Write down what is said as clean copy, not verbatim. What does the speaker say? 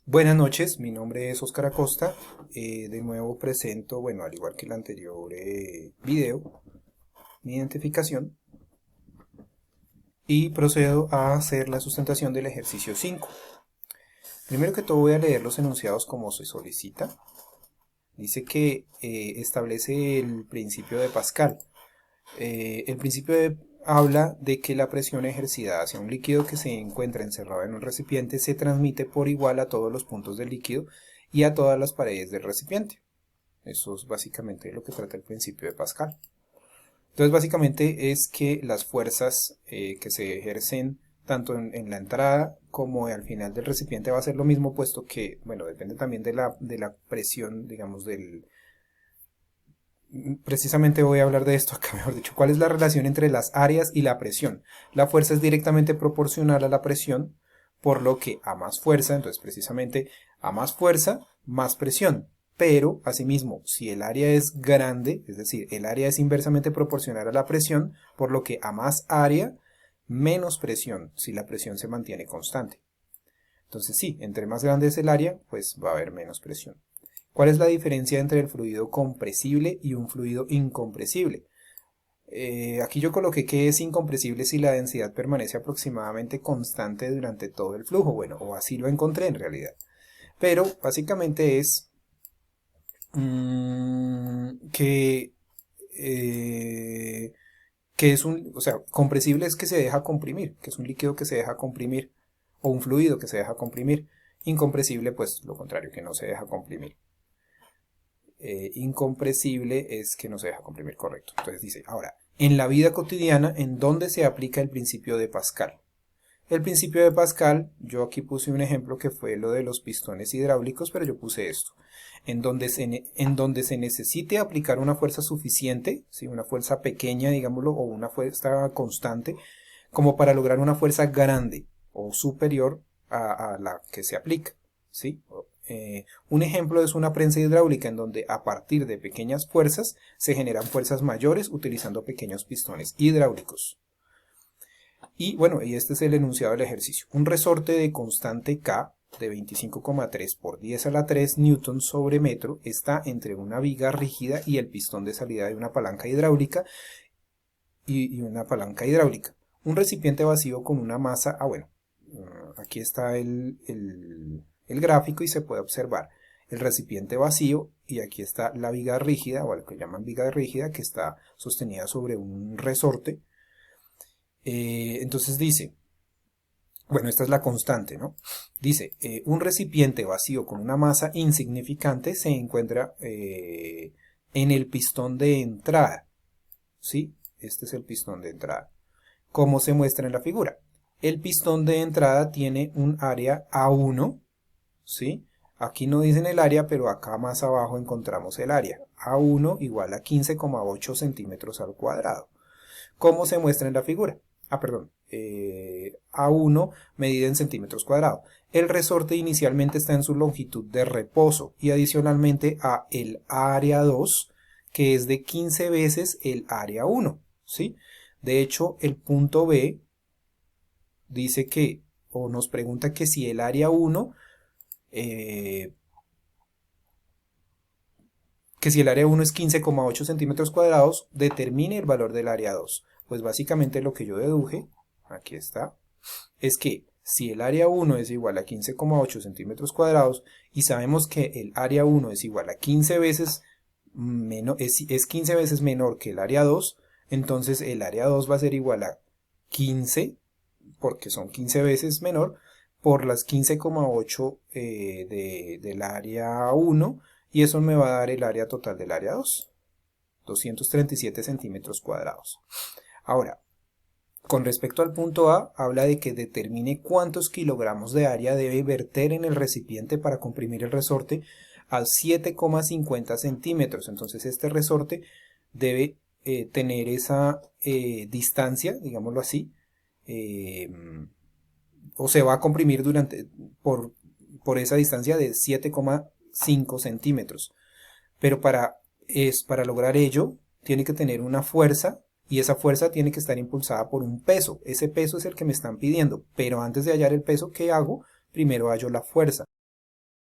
Buenas noches, mi nombre es Oscar Acosta. De nuevo presento, bueno, al igual que el anterior video, mi identificación y procedo a hacer la sustentación del ejercicio 5. Primero que todo voy a leer los enunciados como se solicita. Dice que establece el principio de Pascal. Habla de que la presión ejercida hacia un líquido que se encuentra encerrado en un recipiente se transmite por igual a todos los puntos del líquido y a todas las paredes del recipiente. Eso es básicamente lo que trata el principio de Pascal. Entonces básicamente es que las fuerzas que se ejercen tanto en la entrada como al final del recipiente va a ser lo mismo, puesto que, bueno, depende también de la presión, digamos, precisamente voy a hablar de esto acá, mejor dicho. ¿Cuál es la relación entre las áreas y la presión? La fuerza es directamente proporcional a la presión, por lo que a más fuerza, entonces precisamente a más fuerza, más presión. Pero, asimismo, si el área es grande, es decir, el área es inversamente proporcional a la presión, por lo que a más área, menos presión, si la presión se mantiene constante. Entonces sí, entre más grande es el área, pues va a haber menos presión. ¿Cuál es la diferencia entre el fluido compresible y un fluido incompresible? Aquí yo coloqué que es incompresible si la densidad permanece aproximadamente constante durante todo el flujo. Bueno, o así lo encontré en realidad. Pero básicamente es que, o sea, compresible es que se deja comprimir, que es un líquido que se deja comprimir, o un fluido que se deja comprimir. Incompresible, pues lo contrario, que no se deja comprimir. Incompresible es que no se deja comprimir, correcto. Entonces dice, ahora, en la vida cotidiana, ¿en dónde se aplica el principio de Pascal? El principio de Pascal, yo aquí puse un ejemplo que fue lo de los pistones hidráulicos, pero yo puse esto. En donde se necesite aplicar una fuerza suficiente, ¿sí? Una fuerza pequeña, digámoslo, o una fuerza constante, como para lograr una fuerza grande o superior a la que se aplica, ¿sí? Un ejemplo es una prensa hidráulica en donde a partir de pequeñas fuerzas se generan fuerzas mayores utilizando pequeños pistones hidráulicos. Y bueno, y este es el enunciado del ejercicio. Un resorte de constante K de 25,3 por 10 a la 3 newtons sobre metro está entre una viga rígida y el pistón de salida de una palanca hidráulica y una palanca hidráulica. Un recipiente vacío con una masa, bueno, aquí está el gráfico y se puede observar el recipiente vacío y aquí está la viga rígida, o lo que llaman viga rígida, que está sostenida sobre un resorte. Entonces dice, bueno, esta es la constante, ¿no? Dice, un recipiente vacío con una masa insignificante se encuentra en el pistón de entrada, ¿sí? Este es el pistón de entrada, como se muestra en la figura. El pistón de entrada tiene un área A1, ¿sí? Aquí no dicen el área, pero acá más abajo encontramos el área. A1 igual a 15,8 centímetros al cuadrado. ¿Cómo se muestra en la figura? Perdón. A1 medida en centímetros cuadrados. El resorte inicialmente está en su longitud de reposo y adicionalmente a el área 2, que es de 15 veces el área 1, ¿sí? De hecho, el punto B dice que, o nos pregunta que si el área 1 que si el área 1 es 15,8 centímetros cuadrados, determine el valor del área 2. Pues básicamente lo que yo deduje, aquí está, es que si el área 1 es igual a 15,8 centímetros cuadrados y sabemos que el área 1 es igual a 15 veces es 15 veces menor que el área 2, entonces el área 2 va a ser igual a 15, porque son 15 veces menor, por las 15,8 del área 1, y eso me va a dar el área total del área 2, 237 centímetros cuadrados. Ahora, con respecto al punto A, habla de que determine cuántos kilogramos de área debe verter en el recipiente para comprimir el resorte a 7,50 centímetros. Entonces este resorte debe tener esa distancia, digámoslo así, o se va a comprimir por esa distancia de 7,5 centímetros. Pero para lograr ello, tiene que tener una fuerza y esa fuerza tiene que estar impulsada por un peso. Ese peso es el que me están pidiendo, pero antes de hallar el peso, ¿qué hago? Primero hallo la fuerza.